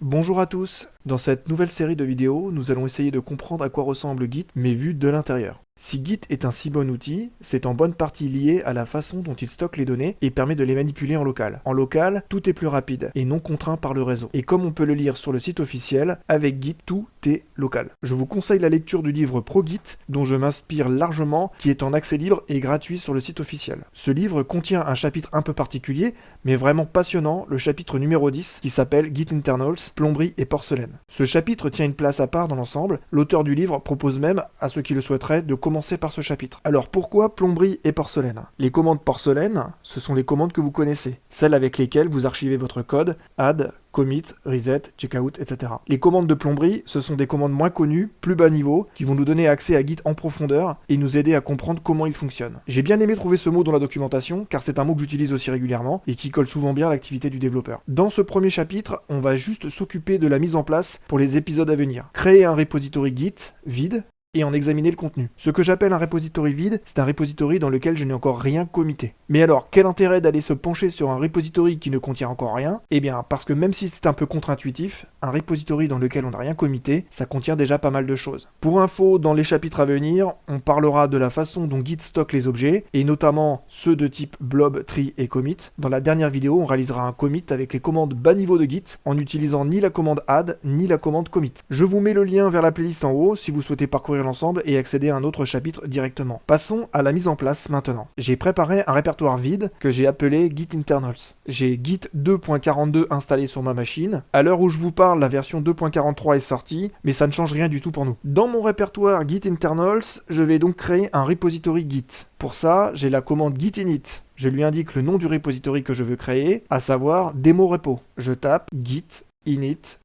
Bonjour à tous. Dans cette nouvelle série de vidéos, nous allons essayer de comprendre à quoi ressemble Git, mais vu de l'intérieur. Si Git est un si bon outil, c'est en bonne partie lié à la façon dont il stocke les données et permet de les manipuler en local. En local, tout est plus rapide et non contraint par le réseau. Et comme on peut le lire sur le site officiel, avec Git, tout est local. Je vous conseille la lecture du livre ProGit, dont je m'inspire largement, qui est en accès libre et gratuit sur le site officiel. Ce livre contient un chapitre un peu particulier, mais vraiment passionnant, le chapitre numéro 10, qui s'appelle Git Internals, plomberie et porcelaine. Ce chapitre tient une place à part dans l'ensemble. L'auteur du livre propose même, à ceux qui le souhaiteraient, de commencer par ce chapitre. Alors pourquoi plomberie et porcelaine? Les commandes porcelaine, ce sont les commandes que vous connaissez, celles avec lesquelles vous archivez votre code, add, commit, reset, checkout, etc. Les commandes de plomberie, ce sont des commandes moins connues, plus bas niveau, qui vont nous donner accès à Git en profondeur et nous aider à comprendre comment il fonctionne. J'ai bien aimé trouver ce mot dans la documentation, car c'est un mot que j'utilise aussi régulièrement et qui colle souvent bien à l'activité du développeur. Dans ce premier chapitre, on va juste s'occuper de la mise en place pour les épisodes à venir. Créer un repository Git vide, et en examiner le contenu. Ce que j'appelle un repository vide, c'est un repository dans lequel je n'ai encore rien commité. Mais alors, quel intérêt d'aller se pencher sur un repository qui ne contient encore rien? Eh bien, parce que même si c'est un peu contre-intuitif, un repository dans lequel on n'a rien commité, ça contient déjà pas mal de choses. Pour info, dans les chapitres à venir, on parlera de la façon dont Git stocke les objets, et notamment ceux de type blob, tree et commit. Dans la dernière vidéo, on réalisera un commit avec les commandes bas niveau de Git, en n'utilisant ni la commande add, ni la commande commit. Je vous mets le lien vers la playlist en haut, si vous souhaitez parcourir l'ensemble et accéder à un autre chapitre directement. Passons à la mise en place maintenant. J'ai préparé un répertoire vide que j'ai appelé Git Internals. J'ai Git 2.42 installé sur ma machine. À l'heure où je vous parle, la version 2.43 est sortie, mais ça ne change rien du tout pour nous. Dans mon répertoire Git Internals, je vais donc créer un repository Git. Pour ça, j'ai la commande git init. Je lui indique le nom du repository que je veux créer, à savoir demo repo. Je tape git init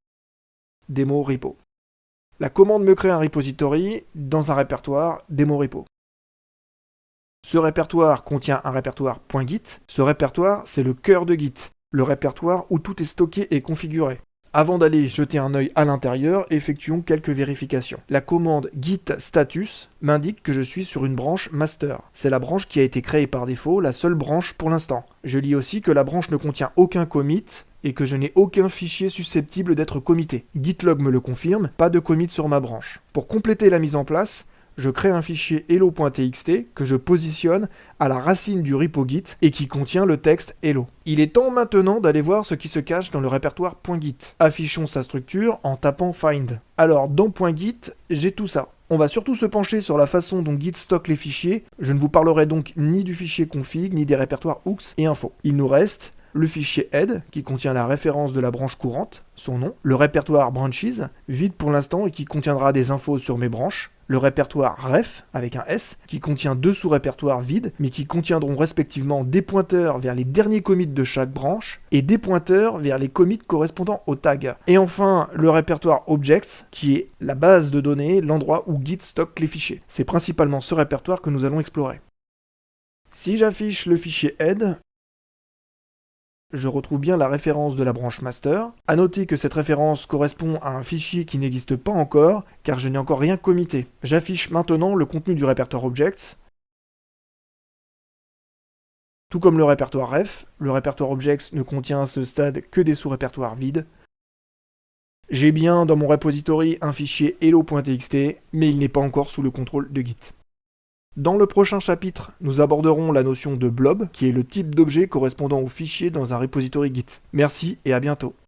demo repo. La commande me crée un repository dans un répertoire demo repo. Ce répertoire contient un répertoire .git. Ce répertoire, c'est le cœur de Git, le répertoire où tout est stocké et configuré. Avant d'aller jeter un œil à l'intérieur, effectuons quelques vérifications. La commande git status m'indique que je suis sur une branche master. C'est la branche qui a été créée par défaut, la seule branche pour l'instant. Je lis aussi que la branche ne contient aucun commit et que je n'ai aucun fichier susceptible d'être commité. Gitlog me le confirme, pas de commit sur ma branche. Pour compléter la mise en place, je crée un fichier hello.txt que je positionne à la racine du repo Git et qui contient le texte hello. Il est temps maintenant d'aller voir ce qui se cache dans le répertoire .git. Affichons sa structure en tapant find. Alors dans .git, j'ai tout ça. On va surtout se pencher sur la façon dont Git stocke les fichiers. Je ne vous parlerai donc ni du fichier config, ni des répertoires hooks et info. Il nous reste le fichier head, qui contient la référence de la branche courante, son nom, le répertoire branches, vide pour l'instant et qui contiendra des infos sur mes branches, le répertoire ref, avec un S, qui contient deux sous-répertoires vides, mais qui contiendront respectivement des pointeurs vers les derniers commits de chaque branche, et des pointeurs vers les commits correspondant au tag. Et enfin, le répertoire objects, qui est la base de données, l'endroit où Git stocke les fichiers. C'est principalement ce répertoire que nous allons explorer. Si j'affiche le fichier head, je retrouve bien la référence de la branche master. À noter que cette référence correspond à un fichier qui n'existe pas encore, car je n'ai encore rien commité. J'affiche maintenant le contenu du répertoire objects. Tout comme le répertoire ref, le répertoire objects ne contient à ce stade que des sous-répertoires vides. J'ai bien dans mon repository un fichier hello.txt, mais il n'est pas encore sous le contrôle de Git. Dans le prochain chapitre, nous aborderons la notion de blob, qui est le type d'objet correspondant au fichier dans un repository Git. Merci et à bientôt.